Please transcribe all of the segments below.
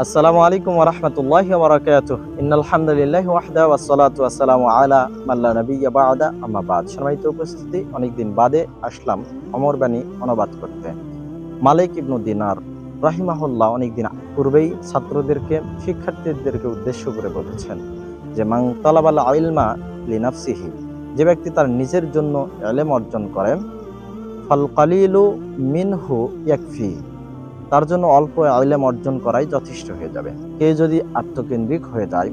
আসসালামু আলাইকুম ওয়া রাহমাতুল্লাহি ওয়া বারাকাতুহু। ইন্নাল হামদুলিল্লাহি ওয়াহদা ওয়াস সালাতু ওয়াসসালামু আলা মান লা নাবিয়্যা বা'দা আম্মা বা'দ। সম্মানিত উপস্থিতি, অনেকদিন বাদে আসলাম অমর বাণী অনুবাদ করতে। মালিক ইবনু দিনার রাহিমাহুল্লাহ অনেকদিন পূর্বেই ছাত্রদেরকে, শিক্ষার্থীদেরকে উদ্দেশ্য করে বলেছেন যে মান তালাবাল ইলমা লিনাফসিহি, যে ব্যক্তি তার নিজের জন্য ইলম অর্জন করে, ফাল কালিলু মিনহু ইয়াকফি, তার জন্য অল্প ইলম অর্জন করাই যথেষ্ট হয়ে যাবে। কেউ যদি আত্মকেন্দ্রিক হয়ে যায়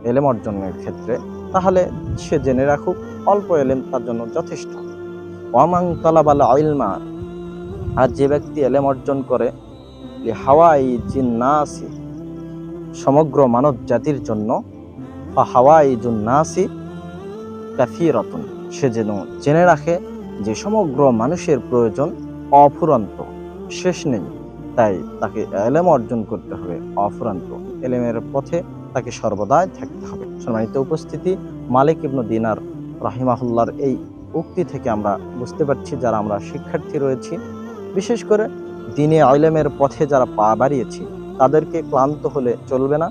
ইলম অর্জনের ক্ষেত্রে, তাহলে সে জেনে রাখুক অল্প ইলম তার জন্য যথেষ্ট। ওয়ামান তালাবাল ইলমা, আর যে ব্যক্তি ইলম অর্জন করে লিহাওয়াই জিন্নাসি, সমগ্র মানব জাতির জন্য, ফাহাওয়াই জুন্নাসি কাসীরাতুন, সে যেন জেনে রাখে যে সমগ্র মানুষের প্রয়োজন অফুরন্ত, শেষ নেই। তাই তাকে ইলম অর্জন করতে হবে অফুরন্ত। ইলমের পথে তাকে সর্বদাই থাকতে হবে। সম্মানিত উপস্থিতি, মালিক ইবনু দিনার রাহিমাহুল্লাহর এই উক্তি থেকে আমরা বুঝতে পারছি, যারা আমরা শিক্ষার্থী রয়েছি, বিশেষ করে দ্বীনে ইলমের পথে যারা পা বাড়িয়েছি, তাদেরকে ক্লান্ত হলে চলবে না,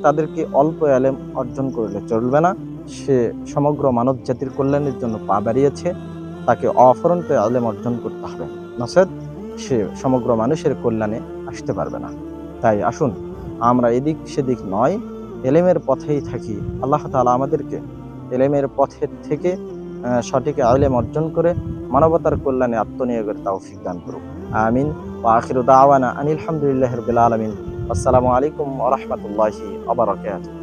তাদেরকে অল্প ইলম অর্জন করলে চলবে না। সে সমগ্র মানব জাতির কল্যাণের জন্য পা বাড়িয়েছে, তাকে অফুরন্ত ইলম অর্জন করতে হবে, নচেৎ সে সমগ্র মানুষের কল্যাণে আসতে পারবে না। তাই আসুন আমরা এদিক সেদিক নয়, ইলমের পথেই থাকি। আল্লাহ তাআলা আমাদেরকে ইলমের পথে থেকে সঠিক ইলম অর্জন করে মানবতার কল্যাণে আত্মনিয়োগের তৌফিক দান করুক। আমিন। ওয়া আখিরু দাওয়ানা আনিল হামদুলিল্লাহি রাব্বিল আলামিন। আসসালামু আলাইকুম ওয়া রাহমাতুল্লাহি ওয়া বারাকাতুহু।